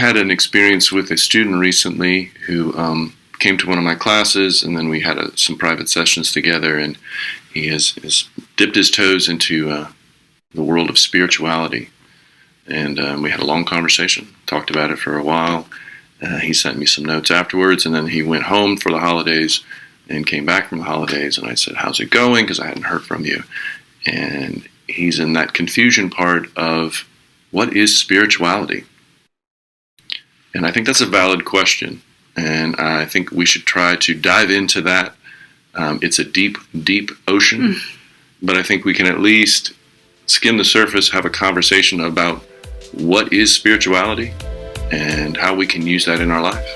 had an experience with a student recently who came to one of my classes, and then we had some private sessions together, and he has dipped his toes into the world of spirituality. And we had a long conversation, talked about it for a while. He sent me some notes afterwards, and then he went home for the holidays and came back from the holidays, and I said, how's it going? Because I hadn't heard from you. And he's in that confusion part of what is spirituality? And I think that's a valid question, and I think we should try to dive into that. It's a deep, deep ocean, but I think we can at least skim the surface, have a conversation about what is spirituality and how we can use that in our life.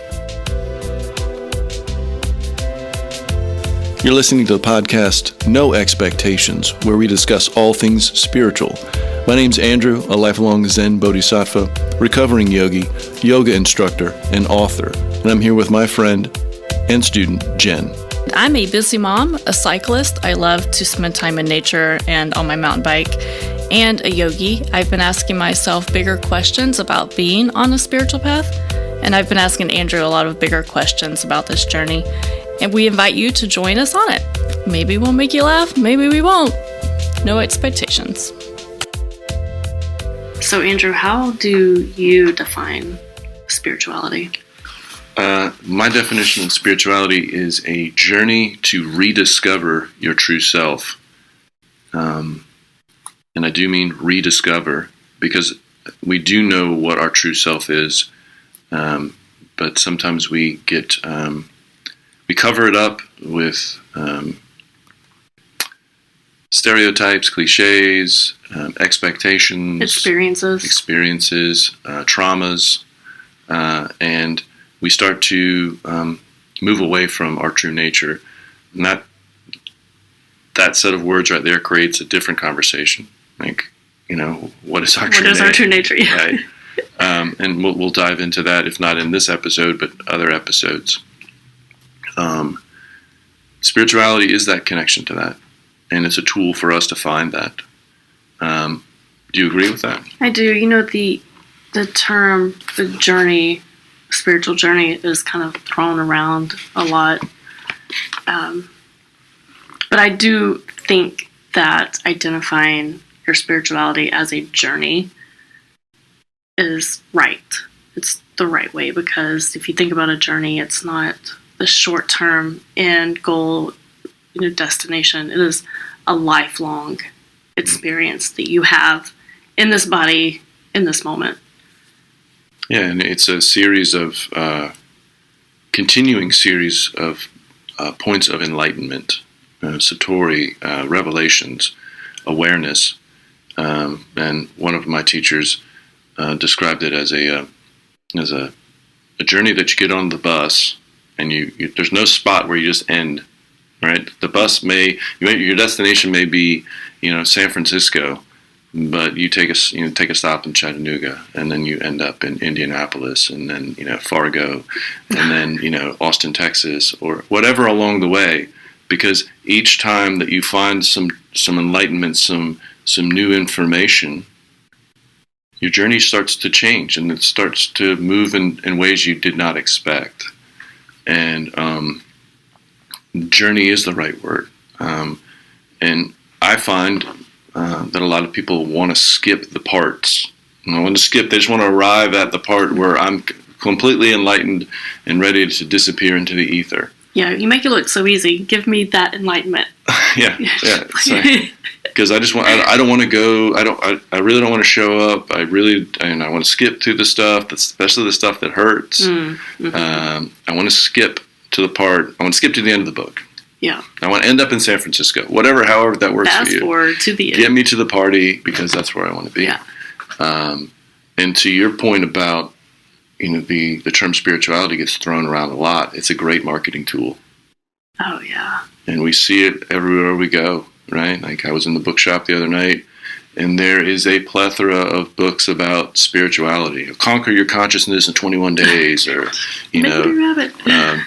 You're listening to the podcast No Expectations, where we discuss all things spiritual. My name's Andrew, a lifelong Zen Bodhisattva, recovering yogi, yoga instructor, and author. And I'm here with my friend and student, Jen. I'm a busy mom, a cyclist. I love to spend time in nature and on my mountain bike, and a yogi. I've been asking myself bigger questions about being on a spiritual path, and I've been asking Andrew a lot of bigger questions about this journey. And we invite you to join us on it. Maybe we'll make you laugh, maybe we won't. No expectations. So, Andrew, how do you define spirituality? My definition of spirituality is a journey to rediscover your true self. And I do mean rediscover, because we do know what our true self is, but sometimes we get... we cover it up with stereotypes, cliches, expectations, experiences, traumas, and we start to move away from our true nature. And that set of words right there creates a different conversation. Like, what is our true nature? What is our true nature? Yeah. Right. And we'll dive into that, if not in this episode, but other episodes. Spirituality is that connection to that, and it's a tool for us to find that. Do you agree with that? I do. The term, the journey, spiritual journey, is kind of thrown around a lot. But I do think that identifying your spirituality as a journey is right. It's the right way, because if you think about a journey, it's not the short-term end goal, destination. It is a lifelong experience that you have in this body, in this moment. Yeah, and it's a series of, continuing series of points of enlightenment, satori, revelations, awareness. And one of my teachers described it as a journey that you get on the bus, and you there's no spot where you just end, right? The bus your destination may be, San Francisco, but you take a stop in Chattanooga, and then you end up in Indianapolis, and then, Fargo, and then, Austin, Texas, or whatever along the way, because each time that you find some enlightenment, some new information, your journey starts to change, and it starts to move in ways you did not expect. And journey is the right word. And I find that a lot of people want to skip the parts. They just want to arrive at the part where I'm completely enlightened and ready to disappear into the ether. Yeah, you make it look so easy. Give me that enlightenment. yeah. Because I don't want to go. I really don't want to show up. I want to skip through the stuff, especially the stuff that hurts. Mm-hmm. I want to skip to the part. I want to skip to the end of the book. Yeah. I want to end up in San Francisco. However that works for you. Fast forward to the end. Get me to the party, because that's where I want to be. Yeah. And to your point about, the term spirituality gets thrown around a lot. It's a great marketing tool. Oh yeah. And we see it everywhere we go. Right? Like, I was in the bookshop the other night, and there is a plethora of books about spirituality. Conquer your consciousness in 21 days, or,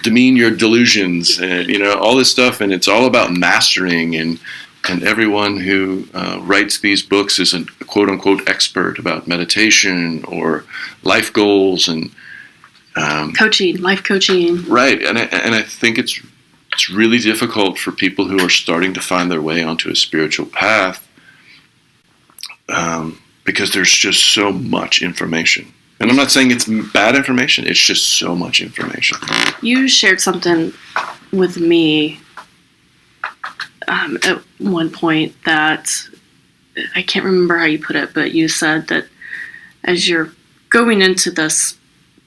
demean your delusions, and, all this stuff. And it's all about mastering and and everyone who writes these books is a quote-unquote expert about meditation or life goals and life coaching. Right, and I think it's really difficult for people who are starting to find their way onto a spiritual path because there's just so much information. And I'm not saying it's bad information, it's just so much information. You shared something with me at one point that I can't remember how you put it, but you said that as you're going into this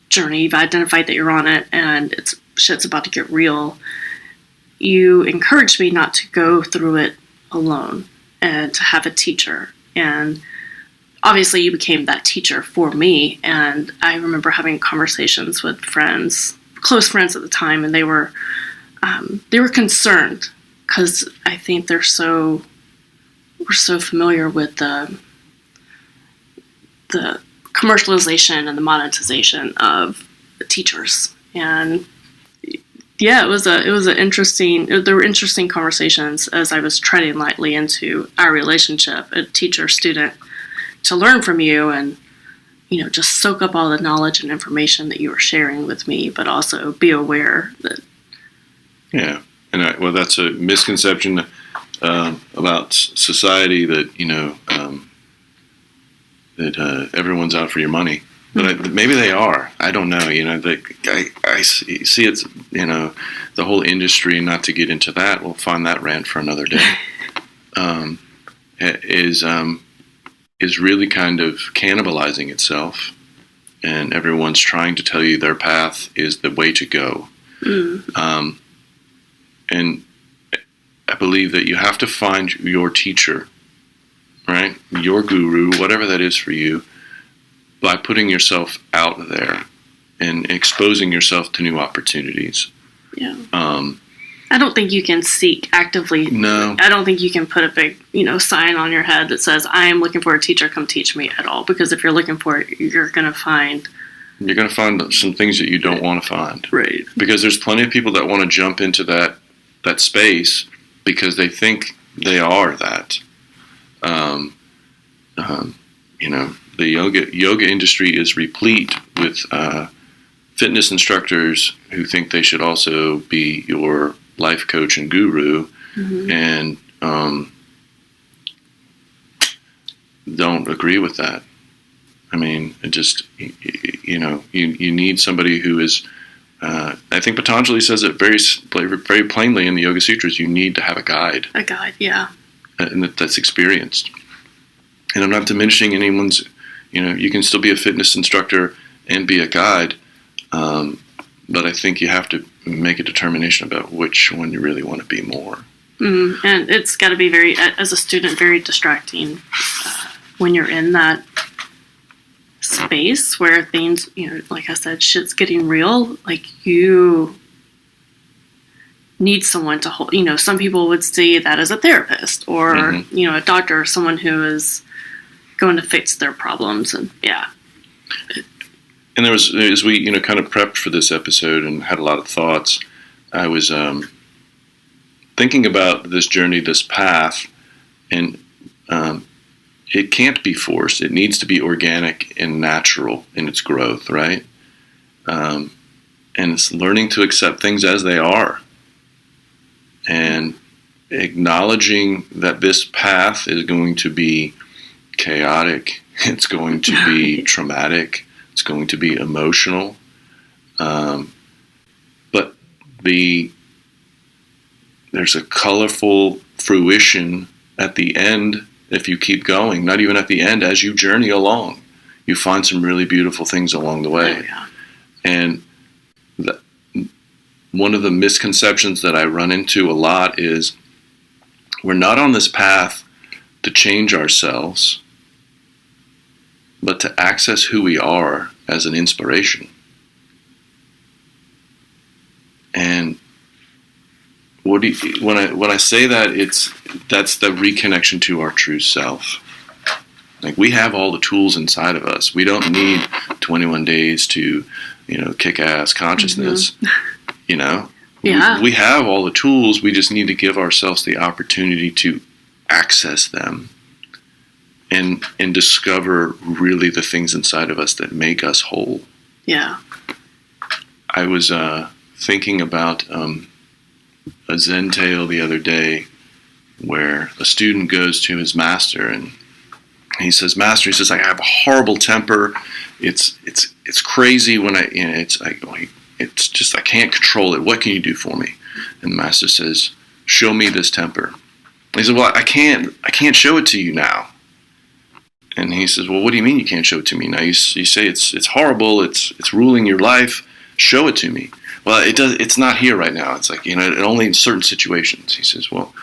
journey, you've identified that you're on it and shit's about to get real. You encouraged me not to go through it alone and to have a teacher. And obviously you became that teacher for me. And I remember having conversations with friends, close friends at the time, and they were concerned because I think we're so familiar with the commercialization and the monetization of teachers. And yeah, there were interesting conversations as I was treading lightly into our relationship, a teacher-student, to learn from you and, just soak up all the knowledge and information that you were sharing with me, but also be aware that. Yeah. And that's a misconception about society that, that everyone's out for your money. But maybe they are. I don't know. I see it's, the whole industry, not to get into that, we'll find that rant for another day, is really kind of cannibalizing itself. And everyone's trying to tell you their path is the way to go. And I believe that you have to find your teacher, right? Your guru, whatever that is for you, by putting yourself out there and exposing yourself to new opportunities. Yeah. I don't think you can seek actively. No. I don't think you can put a big, sign on your head that says, I am looking for a teacher, come teach me at all. Because if you're looking for it, you're going to find some things that you don't want to find. Right. Because there's plenty of people that want to jump into that space because they think they are that. The yoga industry is replete with fitness instructors who think they should also be your life coach and guru, and don't agree with that. I mean, it just, you need somebody who is. I think Patanjali says it very, very plainly in the Yoga Sutras. You need to have a guide. A guide, yeah. And that's experienced. And I'm not diminishing anyone's. You can still be a fitness instructor and be a guide, but I think you have to make a determination about which one you really want to be more. And it's got to be as a student, very distracting when you're in that space where things, like I said, shit's getting real. Like you need someone to hold. Some people would see that as a therapist or a doctor, or someone who is going to fix their problems. And yeah. And there was, as we kind of prepped for this episode and had a lot of thoughts, I was thinking about this journey, this path, and it can't be forced. It needs to be organic and natural in its growth, right? And it's learning to accept things as they are and acknowledging that this path is going to be chaotic. It's going to be traumatic. It's going to be emotional. But there's a colorful fruition at the end if you keep going. Not even at the end, as you journey along, you find some really beautiful things along the way. Oh, yeah. And one of the misconceptions that I run into a lot is we're not on this path to change ourselves, but to access who we are as an inspiration. And when I say that, that's the reconnection to our true self. Like, we have all the tools inside of us. We don't need 21 days to, kick ass consciousness. Yeah. We have all the tools. We just need to give ourselves the opportunity to access them and discover really the things inside of us that make us whole. Yeah. I was thinking about a Zen tale the other day where a student goes to his master and he says, "Master," he says, "I have a horrible temper. It's crazy when it's just I can't control it. What can you do for me?" And the master says, "Show me this temper." He said, "Well, I can't show it to you now." And he says, "Well, what do you mean you can't show it to me now? You say it's horrible. It's ruling your life. Show it to me." "Well, it's not here right now. It's like, only in certain situations." He says, "Well,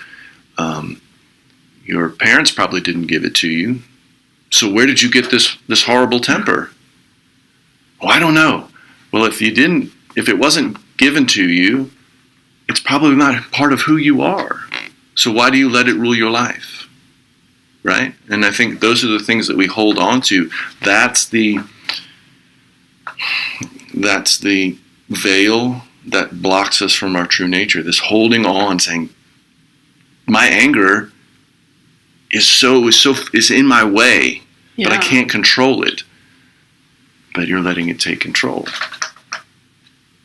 your parents probably didn't give it to you. So where did you get this horrible temper?" "Well, I don't know." "Well, if it wasn't given to you, it's probably not part of who you are. So why do you let it rule your life?" Right? And I think those are the things that we hold on to. That's the veil that blocks us from our true nature. This holding on, saying, "My anger is in my way, but I can't control it." But you're letting it take control.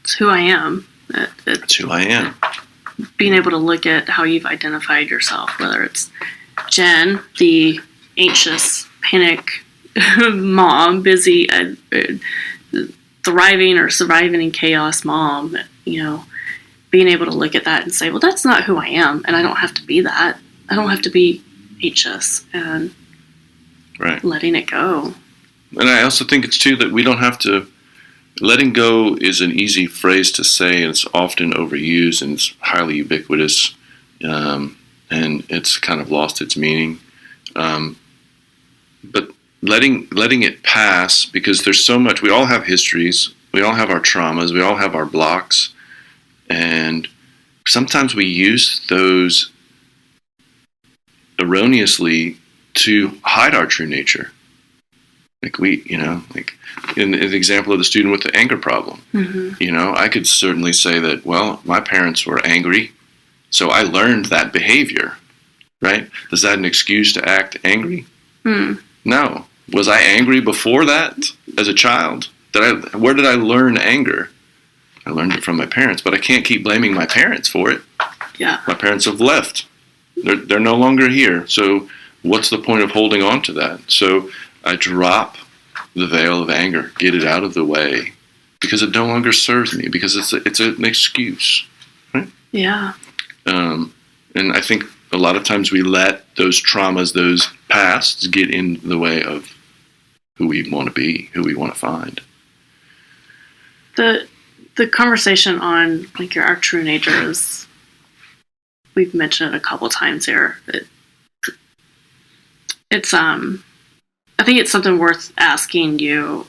It's who I am. It's who I am. Being able to look at how you've identified yourself, whether it's Jen, the anxious, panic mom, busy, thriving or surviving in chaos mom, being able to look at that and say, well, that's not who I am, and I don't have to be that. I don't have to be anxious, and letting it go. And I also think it's too that we don't have to. Letting go is an easy phrase to say, and it's often overused and it's highly ubiquitous, and it's kind of lost its meaning. But letting it pass, because there's so much. We all have histories. We all have our traumas. We all have our blocks, and sometimes we use those erroneously to hide our true nature. Like in the example of the student with the anger problem, I could certainly say that, well, my parents were angry, so I learned that behavior, right? Is that an excuse to act angry? No. Was I angry before that as a child? Where did I learn anger? I learned it from my parents, but I can't keep blaming my parents for it. Yeah. My parents have left. They're no longer here. So what's the point of holding on to that? So I drop the veil of anger, get it out of the way, because it no longer serves me, because it's an excuse, right? Yeah. And I think a lot of times we let those traumas, those pasts, get in the way of who we want to be, who we want to find. The conversation on our true nature is, we've mentioned it a couple times here. It's I think it's something worth asking you,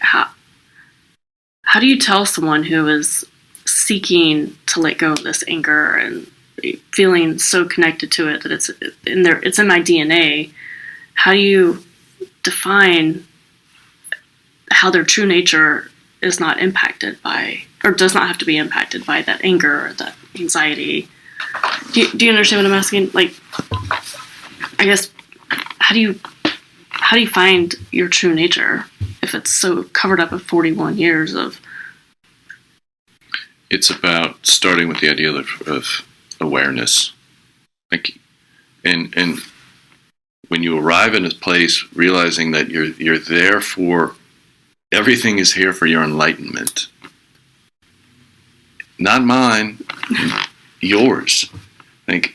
how do you tell someone who is seeking to let go of this anger and feeling so connected to it that it's in my DNA? How do you define how their true nature is not impacted by, or does not have to be impacted by, that anger or that anxiety? Do you understand what I'm asking? I guess, how do you find your true nature if it's so covered up with 41 years of? It's about starting with the idea of awareness. And when you arrive in a place, realizing that you're there for, everything is here for your enlightenment. Not mine, yours.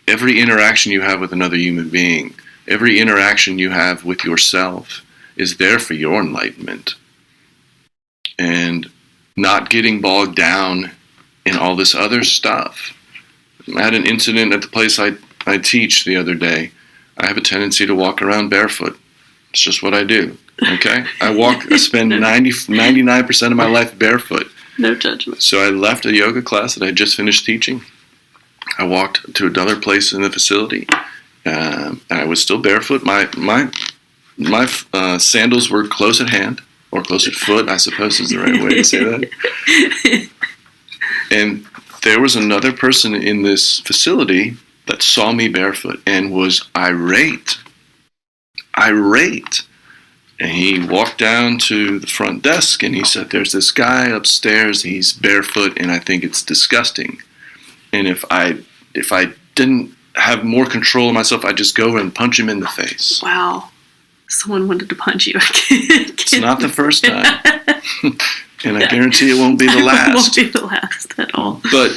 Every interaction you have with another human being, every interaction you have with yourself is there for your enlightenment. And not getting bogged down in all this other stuff. I had an incident at the place I teach the other day. I have a tendency to walk around barefoot. It's just what I do. Okay? I spend 99% of my life barefoot. No judgment. So I left a yoga class that I just finished teaching. I walked to another place in the facility. And I was still barefoot. My sandals were close at hand, or close at foot, I suppose is the right way to say that. And there was another person in this facility that saw me barefoot and was irate. And he walked down to the front desk and he said, there's this guy upstairs, he's barefoot, and I think it's disgusting. And if I didn't have more control of myself, I'd just go and punch him in the face. Wow. Someone wanted to punch you. It's not the first time. And I guarantee it won't be the last. It won't be the last at all. But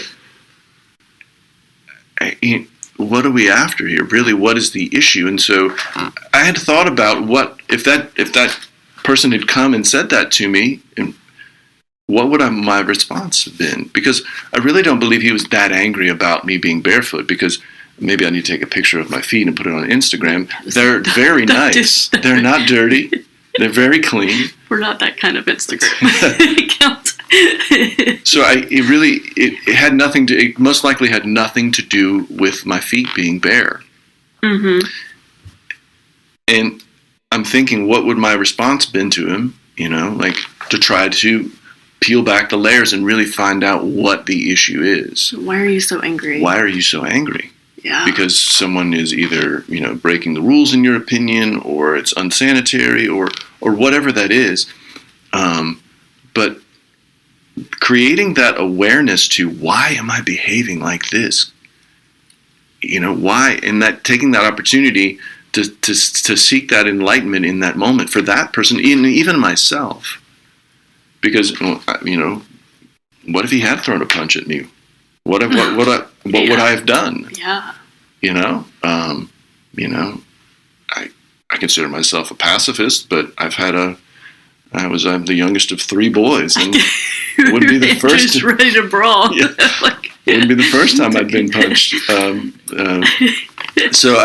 what are we after here? Really, what is the issue? And so I had thought about what if that person had come and said that to me, and what would my response have been? Because I really don't believe he was that angry about me being barefoot, because maybe I need to take a picture of my feet and put it on Instagram. They're very nice. They're not dirty. They're very clean. We're not that kind of Instagram account. So it had nothing to, it most likely had nothing to do with my feet being bare. Mm-hmm. And I'm thinking, what would my response been to him? Like to try to peel back the layers and really find out what the issue is. Why are you so angry? Why are you so angry? Yeah. Because someone is either, breaking the rules in your opinion, or it's unsanitary, or whatever that is. But creating that awareness to, why am I behaving like this? Why? And that taking that opportunity to seek that enlightenment in that moment for that person, even myself. Because, what if he had thrown a punch at me? What would I have done? Yeah. I consider myself a pacifist, but I'm the youngest of 3 boys, and it wouldn't be the first. Just ready to brawl. Yeah. It wouldn't be the first time I'd been punched. So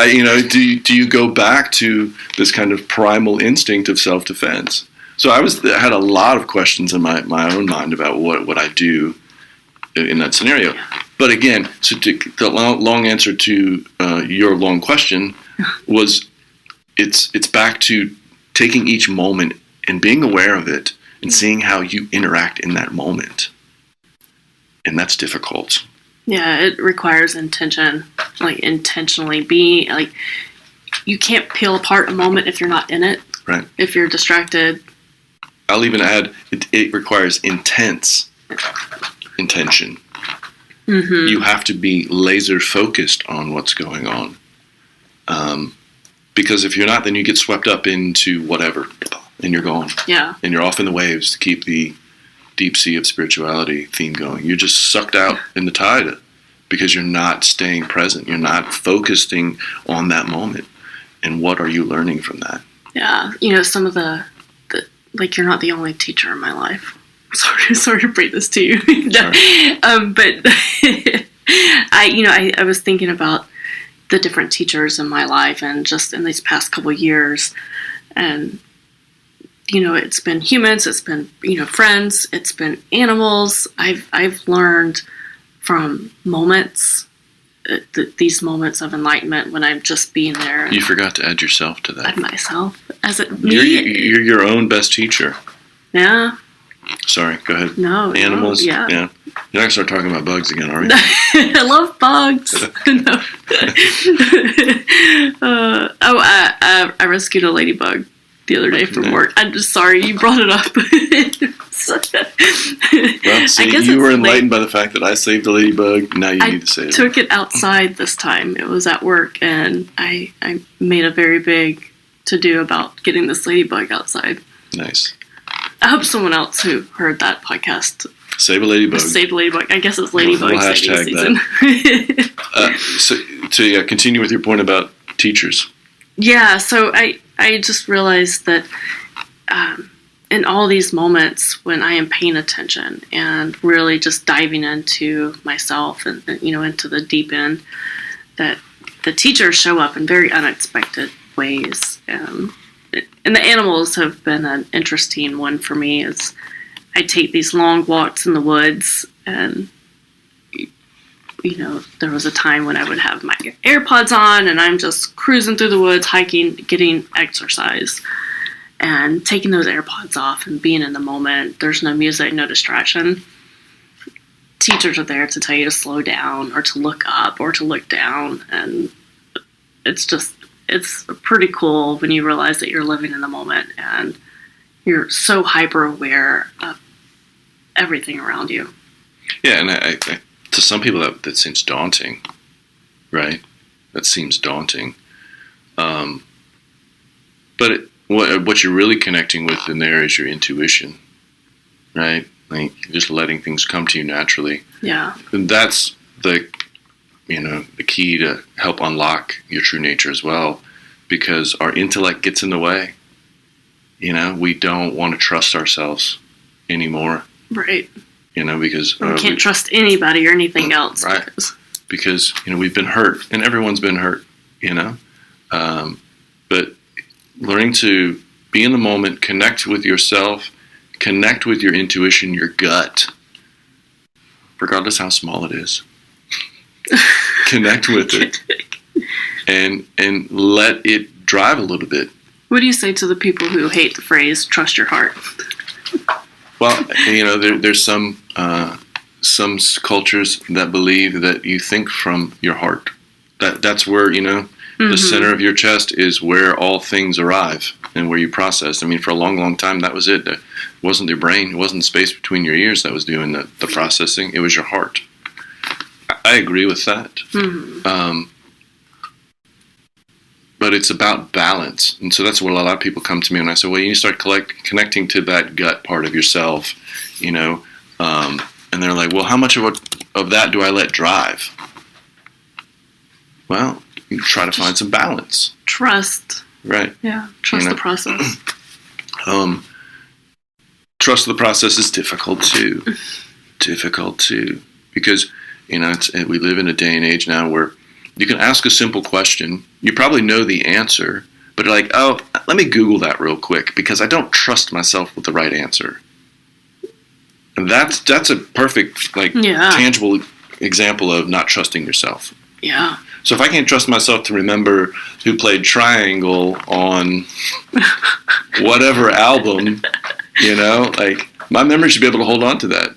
do you go back to this kind of primal instinct of self-defense? So I had a lot of questions in my own mind about what I do in that scenario. But again, so the long answer to your long question was, it's back to taking each moment and being aware of it and seeing how you interact in that moment. And that's difficult. Yeah, it requires intention, like intentionally being, like, you can't peel apart a moment if you're not in it. Right. If you're distracted. I'll even add, it requires intense intention. Mm-hmm. You have to be laser focused on what's going on. Because if you're not, then you get swept up into whatever, and you're gone. Yeah. And you're off in the waves to keep the deep sea of spirituality theme going. You're just sucked out in the tide because you're not staying present. You're not focusing on that moment. And what are you learning from that? Yeah. Some of the like, you're not the only teacher in my life. Sorry to bring this to you. No. But I was thinking about the different teachers in my life, and just in these past couple of years, and it's been humans, it's been friends, it's been animals. I've learned from moments, these moments of enlightenment when I'm just being there. You forgot to add yourself to that. Add myself as it me. You're your own best teacher. Yeah. Sorry, go ahead. No. Animals? Yeah. You're not going to start talking about bugs again, are you? I love bugs. No. I rescued a ladybug the other day from work. I'm just sorry you brought it up. Well, see, you were enlightened by the fact that I saved a ladybug. Now you need to save it. I took it outside this time. It was at work, and I made a very big to-do about getting this ladybug outside. Nice. I hope someone else who heard that podcast Save a ladybug. Save a ladybug. I guess it's ladybug we'll saving season. So continue with your point about teachers. Yeah, so I just realized that in all these moments when I am paying attention and really just diving into myself and into the deep end, that the teachers show up in very unexpected ways. And the animals have been an interesting one for me. As I take these long walks in the woods, and there was a time when I would have my AirPods on and I'm just cruising through the woods, hiking, getting exercise, and taking those AirPods off and being in the moment. There's no music, no distraction. teachers are there to tell you to slow down or to look up or to look down. And it's pretty cool when you realize that you're living in the moment and you're so hyper aware of everything around you. Yeah, and I to some people that seems daunting, right? That seems daunting. But what you're really connecting with in there is your intuition, right? Like just letting things come to you naturally. Yeah. And that's the key to help unlock your true nature as well, because our intellect gets in the way. We don't want to trust ourselves anymore. Right. Because we can't trust anybody or anything else. Right. Because we've been hurt, and everyone's been hurt. But learning to be in the moment, connect with yourself, connect with your intuition, your gut, regardless how small it is. Connect with it, and let it drive a little bit. What do you say to the people who hate the phrase "trust your heart"? Well, there's some cultures that believe that you think from your heart. That's where the center of your chest is where all things arrive and where you process. I mean, for a long, long time, that was it. It wasn't your brain. It wasn't the space between your ears that was doing the processing. It was your heart. I agree with that. Mm-hmm. But it's about balance. And so that's what a lot of people come to me and I say, well, you need to start connecting to that gut part of yourself, and they're like, well, how much of that do I let drive? Well, you try to find some balance. Trust. Right. Yeah. Trust the process. Trust the process is difficult too. Because, we live in a day and age now where you can ask a simple question. You probably know the answer, but you're like, oh, let me Google that real quick because I don't trust myself with the right answer. And that's a perfect, tangible example of not trusting yourself. Yeah. So if I can't trust myself to remember who played Triangle on whatever album, my memory should be able to hold on to that.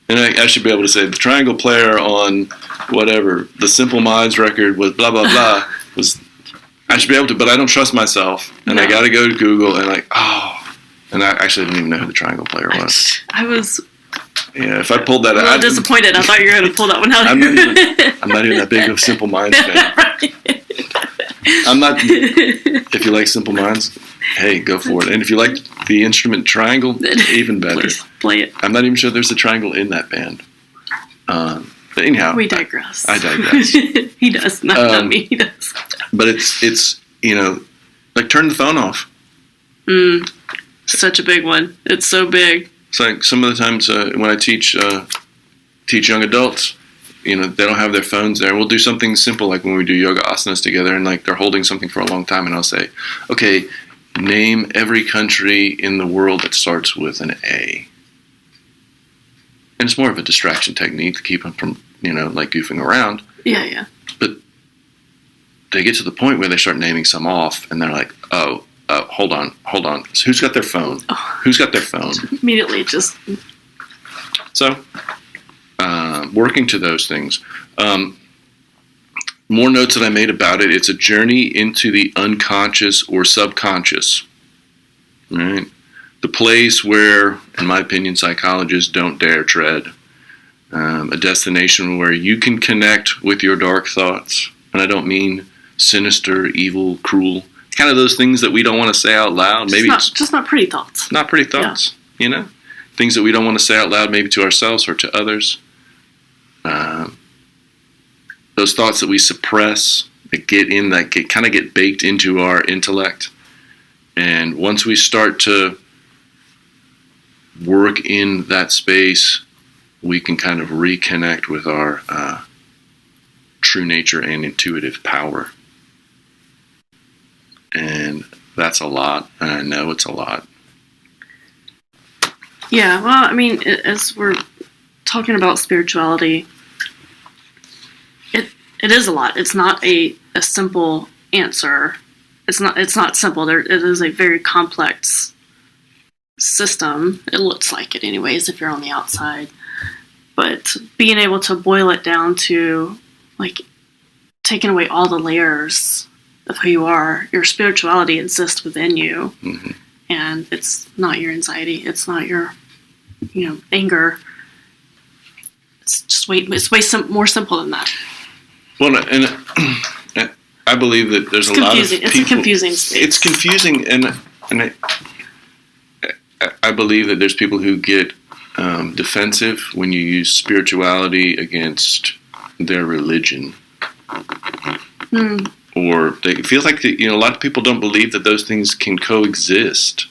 And I should be able to say the Triangle player on whatever, the Simple Minds record was blah, blah, blah. I should be able to, but I don't trust myself. And I got to go to Google and and I actually didn't even know who the Triangle player was. I was... Yeah, if I pulled that out... I'm disappointed. I thought you were going to pull that one out. I'm not even that big of a Simple Minds fan. Right. I'm not... If you like Simple Minds, hey, go for it. And if you like the instrument triangle, even better. Please play it. I'm not even sure there's a triangle in that band. But anyhow... We digress. I digress. He does. Not me. He does. But it's turn the phone off. Such a big one. It's so big. It's like some of the times when I teach young adults, they don't have their phones there. We'll do something simple like when we do yoga asanas together and they're holding something for a long time and I'll say, okay, name every country in the world that starts with an A. And it's more of a distraction technique to keep them from, goofing around. Yeah. But they get to the point where they start naming some off and they're like, hold on. Who's got their phone? Who's got their phone? Immediately just... So, working to those things. More notes that I made about it. It's a journey into the unconscious or subconscious. Right? The place where, in my opinion, psychologists don't dare tread. A destination where you can connect with your dark thoughts. And I don't mean sinister, evil, cruel. Kind of those things that we don't want to say out loud. Maybe just not pretty thoughts. Not pretty thoughts, Things that we don't want to say out loud, maybe to ourselves or to others. Those thoughts that we suppress, that kind of get baked into our intellect. And once we start to work in that space, we can kind of reconnect with our true nature and intuitive power. And that's a lot, and I know it's a lot. Yeah, well, I mean, as we're talking about spirituality, it is a lot. It's not a simple answer. It's not simple. It is a very complex system. It looks like it anyways if you're on the outside. But being able to boil it down to, like, taking away all the layers of who you are, your spirituality exists within you. Mm-hmm. And it's not your anxiety. It's not your, anger. It's just more simple than that. Well, and I believe that there's a lot of people. It's a confusing state. It's confusing, and I believe that there's people who get defensive when you use spirituality against their religion. Or it feels like a lot of people don't believe that those things can coexist.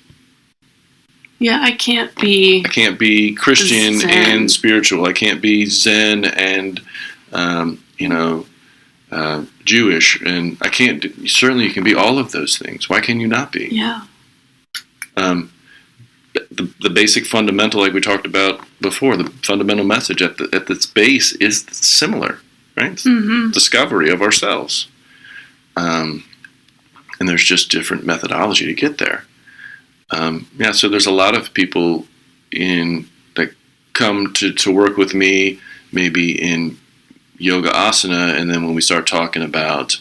Yeah, I can't be Christian Zen and spiritual. I can't be Zen and Jewish, and I can't. Certainly, you can be all of those things. Why can you not be? Yeah. The basic fundamental, like we talked about before, the fundamental message at its base is similar, right? Mm-hmm. Discovery of ourselves. And there's just different methodology to get there. So there's a lot of people that come to work with me, maybe in yoga asana, and then when we start talking about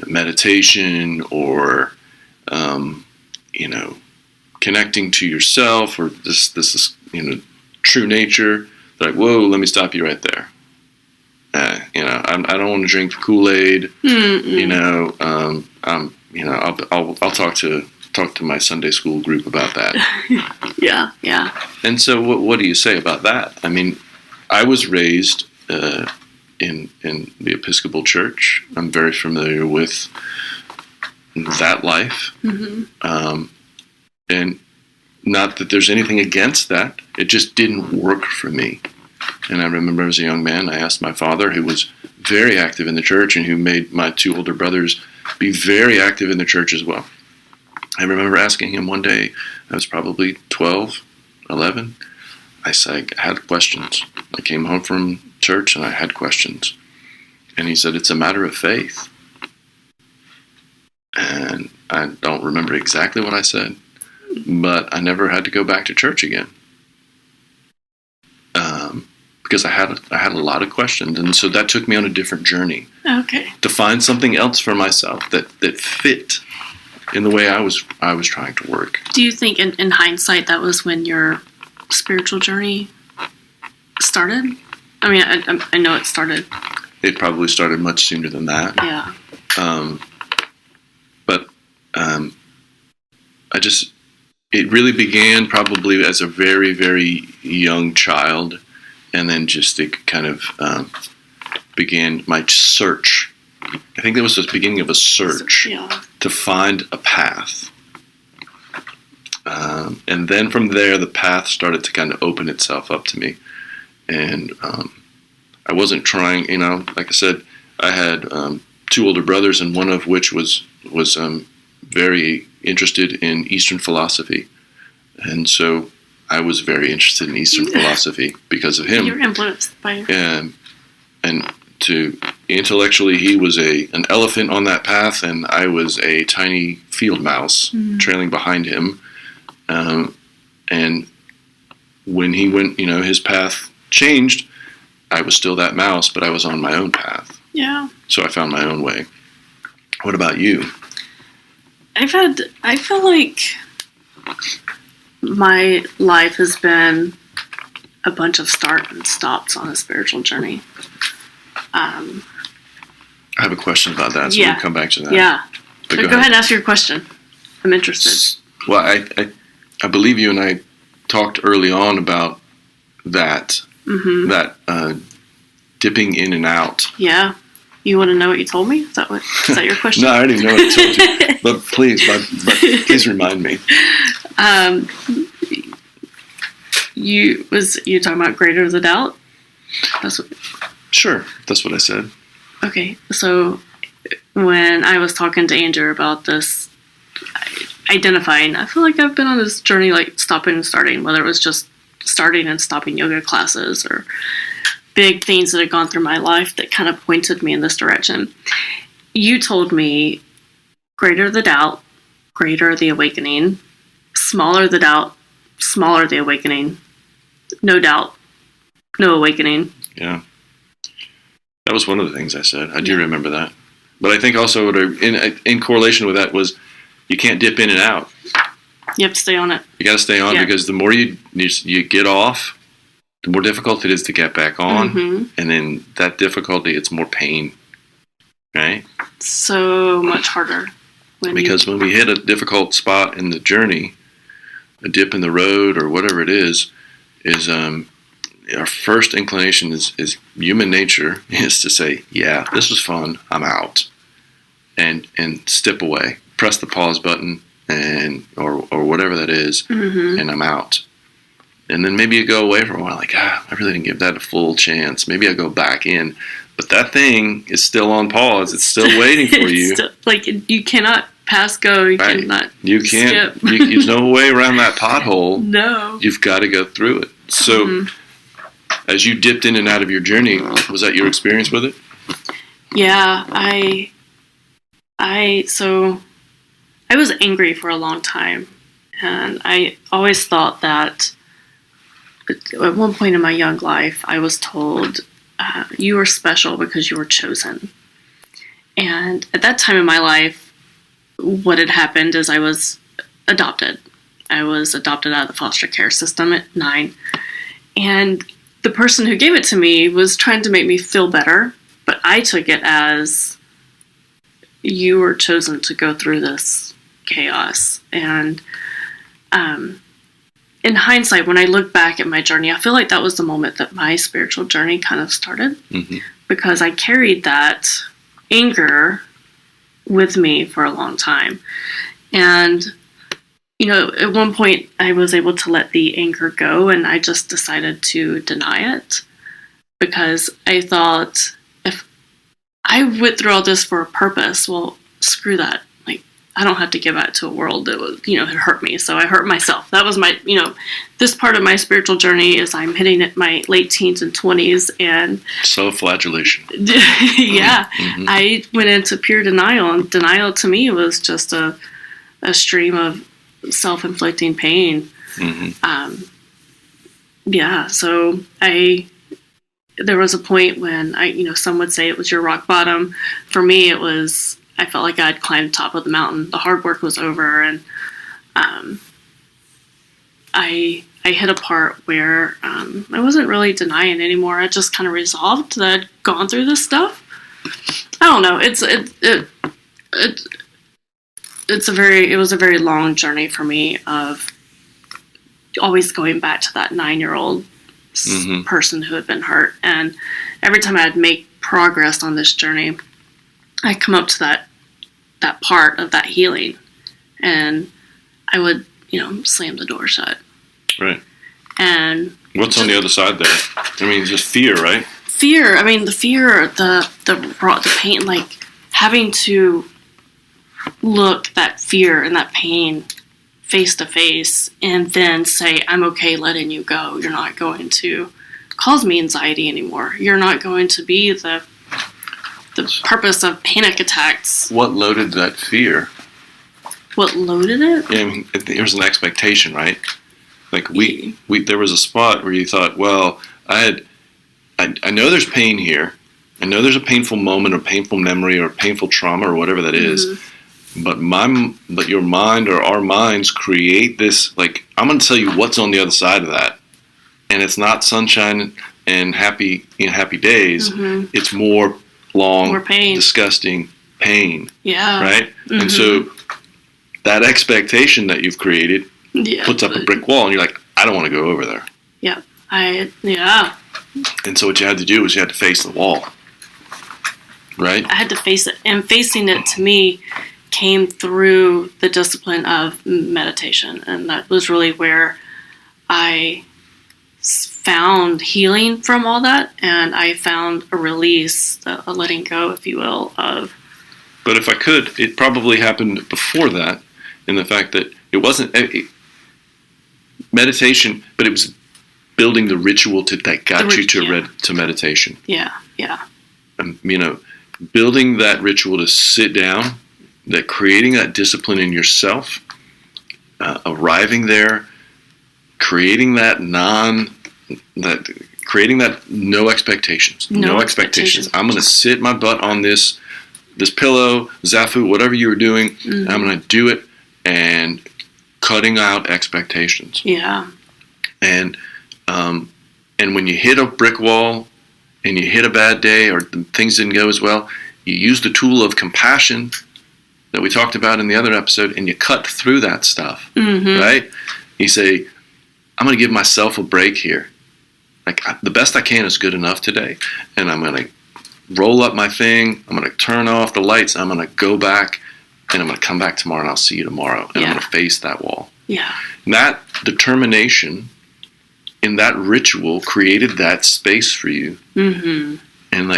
meditation or connecting to yourself or this is true nature, they're like, whoa, let me stop you right there. I don't want to drink the Kool-Aid. I'll talk to my Sunday school group about that. Yeah. And so, what do you say about that? I mean, I was raised in the Episcopal Church. I'm very familiar with that life, and not that there's anything against that. It just didn't work for me. And I remember as a young man, I asked my father, who was very active in the church and who made my two older brothers be very active in the church as well. I remember asking him one day, I was probably 12, 11. I had questions. I came home from church and I had questions. And he said, it's a matter of faith. And I don't remember exactly what I said, but I never had to go back to church again. Because I had a lot of questions, and so that took me on a different journey. Okay. To find something else for myself that fit in the way I was trying to work. Do you think, in hindsight, that was when your spiritual journey started? I mean, I know it started. It probably started much sooner than that. Yeah. But it really began probably as a very, very young child. And then just it kind of began my search. I think that was the beginning of a search to find a path. And then from there, the path started to kind of open itself up to me. And I wasn't trying, like I said, I had two older brothers, and one of which was very interested in Eastern philosophy. And so I was very interested in Eastern philosophy because of him. You were influenced by him. And intellectually, he was an elephant on that path, and I was a tiny field mouse trailing behind him. And when he went, his path changed. I was still that mouse, but I was on my own path. Yeah. So I found my own way. What about you? I feel like my life has been a bunch of start and stops on a spiritual journey. I have a question about that, so we'll come back to that. Yeah. But go ahead and ask your question. I'm interested. Well, I believe you and I talked early on about that, that dipping in and out. Yeah. You want to know what you told me? Is that your question? No, I already know what I told you. But please remind me. You talking about greater the doubt? Sure, that's what I said. Okay, so when I was talking to Andrew about this, identifying, I feel like I've been on this journey, like stopping and starting, whether it was just starting and stopping yoga classes or big things that had gone through my life that kind of pointed me in this direction. You told me greater the doubt, greater the awakening, smaller the doubt, smaller the awakening, no doubt, no awakening. Yeah. That was one of the things I said. I do remember that. But I think also in correlation with that was you can't dip in and out. You have to stay on it. You got to stay on because the more you get off, the more difficult it is to get back on. Mm-hmm. And then that difficulty, it's more pain. Right? So much harder. When we hit a difficult spot in the journey, a dip in the road or whatever it is our first inclination is human nature is to say, yeah, this was fun, I'm out. And step away, press the pause button or whatever that is, mm-hmm. and I'm out. And then maybe you go away for a while, like, I really didn't give that a full chance. Maybe I go back in. But that thing is still on pause. It's still waiting for you. Still, like, you cannot pass go. You cannot skip. There's no way around that pothole. No. You've got to go through it. So, mm-hmm. as you dipped in and out of your journey, was that your experience with it? Yeah, I was angry for a long time. And I always thought that at one point in my young life, I was told, you were special because you were chosen. And at that time in my life, what had happened is I was adopted. I was adopted out of the foster care system at 9. And the person who gave it to me was trying to make me feel better, but I took it as, you were chosen to go through this chaos. And in hindsight, when I look back at my journey, I feel like that was the moment that my spiritual journey kind of started, mm-hmm. because I carried that anger with me for a long time. And, at one point I was able to let the anger go, and I just decided to deny it because I thought, if I went through all this for a purpose, well, screw that. I don't have to give out to a world that was, had hurt me. So I hurt myself. That was my, this part of my spiritual journey is I'm hitting at my late teens and 20s and self-flagellation. Yeah. Mm-hmm. I went into pure denial, and denial to me was just a stream of self-inflicting pain. Mm-hmm. Yeah. So there was a point when some would say it was your rock bottom. For me, it was, I felt like I'd climbed the top of the mountain. The hard work was over, and I hit a part where I wasn't really denying anymore. I just kind of resolved that I'd gone through this stuff. I don't know. It was a very long journey for me of always going back to that 9-year-old mm-hmm. person who had been hurt, and every time I'd make progress on this journey, I come up to that part of that healing, and I would, slam the door shut. Right. And what's on the other side there? I mean, just fear, right? Fear. I mean, the fear, the pain, like having to look that fear and that pain face to face, and then say, "I'm okay letting you go. You're not going to cause me anxiety anymore. You're not going to be the purpose of panic attacks." What loaded that fear? What loaded it? Yeah, I mean, there was an expectation, right? Like there was a spot where you thought, well, I know there's pain here. I know there's a painful moment or painful memory or painful trauma or whatever that is. Mm-hmm. But your mind or our minds create this, like, I'm going to tell you what's on the other side of that. And it's not sunshine and happy days. Mm-hmm. It's more pain. Disgusting pain. Yeah. Right? Mm-hmm. And so that expectation that you've created puts up a brick wall, and you're like, I don't want to go over there. Yeah. And so what you had to do was you had to face the wall. Right? I had to face it. And facing it, to me, came through the discipline of meditation. And that was really where I found healing from all that, and I found a release, a letting go, if you will, of. But if I could, it probably happened before that, in the fact that it wasn't meditation, but it was building the ritual that got you to meditation. Yeah. Building that ritual to sit down, that creating that discipline in yourself, arriving there, creating that creating that no expectations. No expectations. I'm going to sit my butt on this pillow, Zafu, whatever you were doing. Mm-hmm. I'm going to do it, and cutting out expectations. Yeah. And when you hit a brick wall and you hit a bad day or things didn't go as well, you use the tool of compassion that we talked about in the other episode, and you cut through that stuff, right? You say, I'm going to give myself a break here. Like, the best I can is good enough today, and I'm going to roll up my thing, I'm going to turn off the lights, I'm going to go back, and I'm going to come back tomorrow, and I'll see you tomorrow, and I'm going to face that wall. Yeah. And that determination in that ritual created that space for you. Mm-hmm. And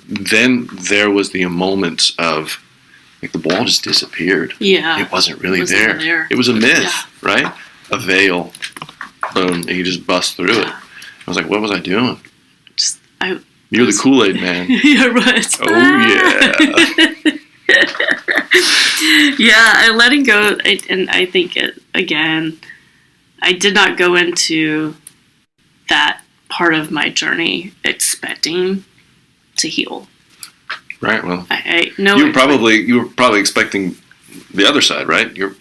then there was the moments of, like, the wall just disappeared. Yeah. It wasn't really there. It was a myth, right? A veil. And you just bust through it. I was like, what was I doing? You're the Kool-Aid man. Yeah, right. Oh, yeah. Yeah, letting go, and I think, again, I did not go into that part of my journey expecting to heal. Right. Well, I know you were probably expecting the other side, right? You're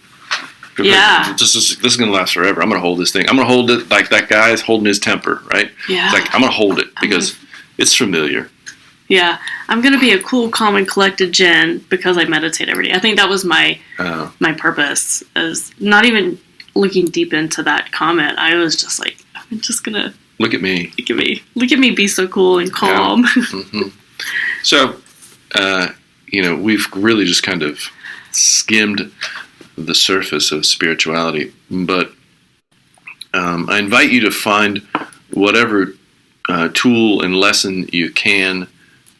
yeah. This is going to last forever. I'm going to hold this thing. I'm going to hold it like that guy's holding his temper, right? Yeah. It's like, I'm going to hold it because it's familiar. Yeah. I'm going to be a cool, calm, and collected Jen because I meditate every day. I think that was my purpose, is not even looking deep into that comment. I was just like, I'm just going to look at me. Look at me be so cool and calm. Yeah. Mm-hmm. So, we've really just kind of skimmed the surface of spirituality, but I invite you to find whatever tool and lesson you can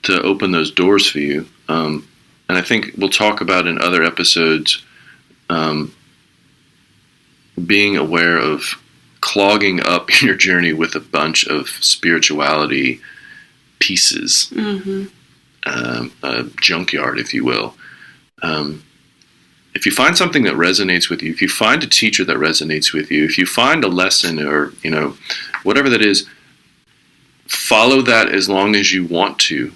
to open those doors for you. And I think we'll talk about in other episodes being aware of clogging up your journey with a bunch of spirituality pieces, a junkyard, if you will. If you find something that resonates with you, if you find a teacher that resonates with you, if you find a lesson or, whatever that is, follow that as long as you want to,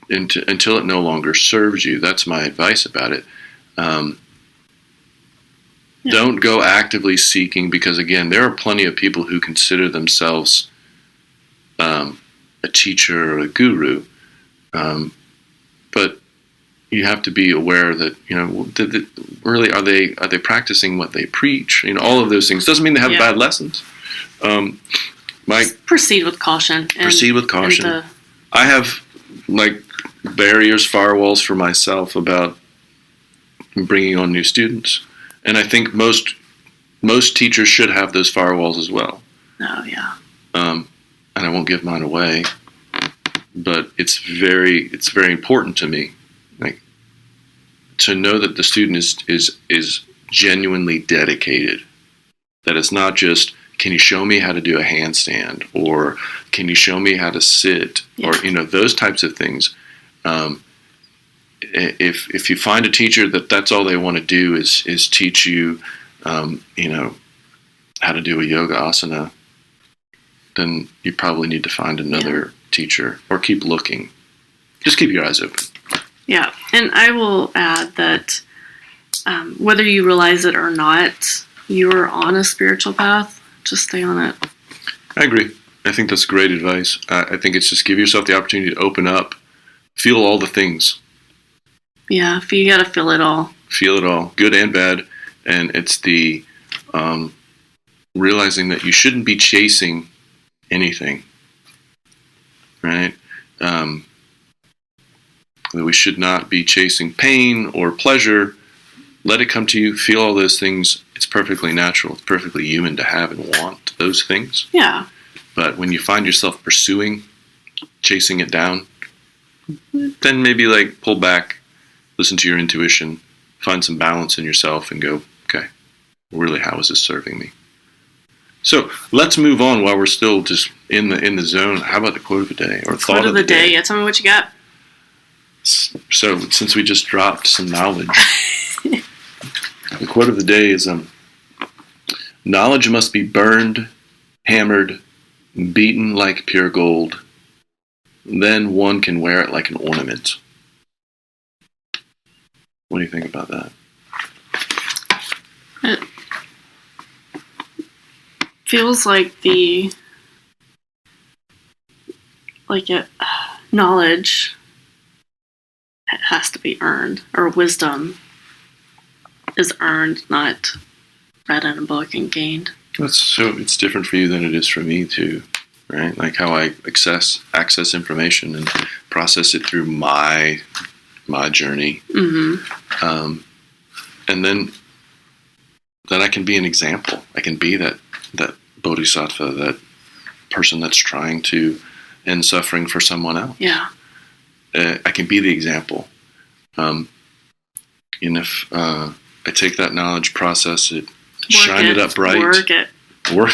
until it no longer serves you. That's my advice about it. Don't go actively seeking, because, again, there are plenty of people who consider themselves a teacher or a guru, but you have to be aware that, really are they practicing what they preach? All of those things. Doesn't mean they have bad lessons. Proceed with caution. Proceed with caution. I have barriers, firewalls for myself about bringing on new students, and I think most teachers should have those firewalls as well. Oh yeah. And I won't give mine away, but it's very important to me, to know that the student is genuinely dedicated. That it's not just, can you show me how to do a handstand, or can you show me how to sit, or those types of things. If you find a teacher that's all they want to do is teach you, how to do a yoga asana, then you probably need to find another teacher, or keep looking. Just keep your eyes open. Yeah, and I will add that whether you realize it or not, you're on a spiritual path. Just stay on it. I agree. I think that's great advice. I think it's just give yourself the opportunity to open up, feel all the things. Yeah, you got to feel it all. Feel it all, good and bad. And it's the realizing that you shouldn't be chasing anything, right? That we should not be chasing pain or pleasure. Let it come to you. Feel all those things. It's perfectly natural. It's perfectly human to have and want those things. Yeah. But when you find yourself chasing it down, then maybe pull back, listen to your intuition, find some balance in yourself, and go, okay, really, how is this serving me? So let's move on while we're still just in the zone. How about the quote of the day, or thought of the day? Yeah, tell me what you got. So since we just dropped some knowledge, the quote of the day is, knowledge must be burned, hammered, beaten like pure gold, then one can wear it like an ornament. What do you think about that? It feels like knowledge has to be earned, or wisdom is earned, not read in a book and gained. It's different for you than it is for me too, right? Like how I access information and process it through my journey, and then I can be an example. I can be that bodhisattva, that person that's trying to end suffering for someone else. Yeah. I can be the example. And if I take that knowledge, process it, shine it up bright. Work it. Work.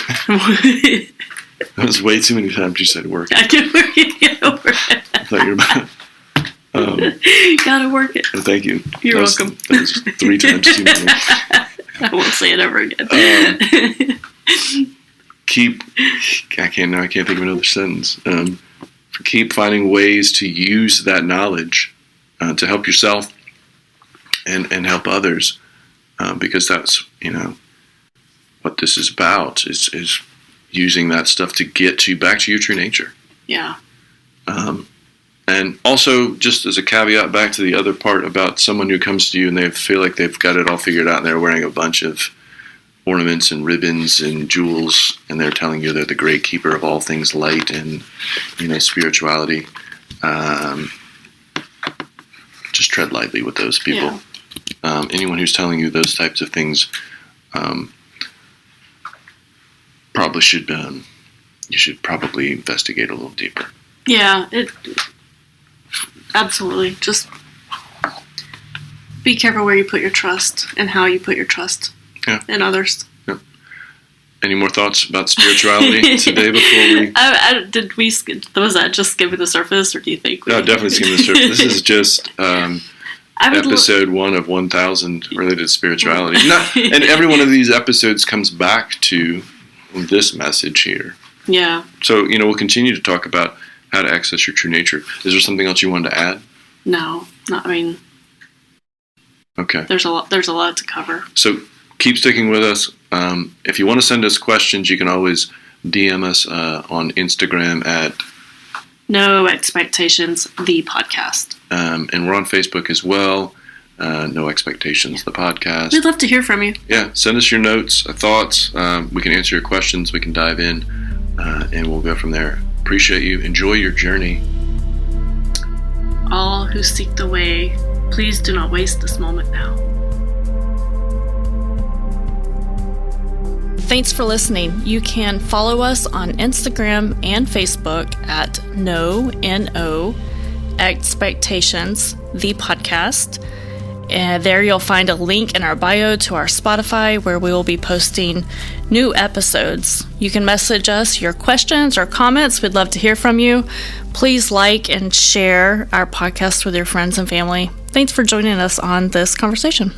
That was way too many times you said work. I can work it. Gotta work it. I thought you were about. Gotta work it. Thank you. You're welcome. That was 3 times too many. I won't say it ever again. I can't think of another sentence. Keep finding ways to use that knowledge to help yourself and help others, because that's what this is about is using that stuff to get back to your true nature. Yeah. And also, just as a caveat, back to the other part about someone who comes to you and they feel like they've got it all figured out and they're wearing a bunch of ornaments and ribbons and jewels, and they're telling you they're the great keeper of all things light and spirituality. Just tread lightly with those people. Yeah. Anyone who's telling you those types of things probably should you should probably investigate a little deeper. Yeah, absolutely. Just be careful where you put your trust and how you put your trust in others. Yeah. Any more thoughts about spirituality today before we... Was that just skimming the surface, or do you think... No, definitely skimming the surface. This is just episode 1 of 1,000 related to spirituality. And every one of these episodes comes back to this message here. Yeah. So, we'll continue to talk about how to access your true nature. Is there something else you wanted to add? No. Okay. There's a lot to cover. So keep sticking with us. If you want to send us questions, you can always DM us on Instagram at No Expectations, the podcast. And we're on Facebook as well. No Expectations, the podcast. We'd love to hear from you. Yeah, send us your notes, thoughts. We can answer your questions. We can dive in, and we'll go from there. Appreciate you. Enjoy your journey. All who seek the way, please do not waste this moment now. Thanks for listening. You can follow us on Instagram and Facebook at No Expectations, the podcast. And there you'll find a link in our bio to our Spotify where we will be posting new episodes. You can message us your questions or comments. We'd love to hear from you. Please like and share our podcast with your friends and family. Thanks for joining us on this conversation.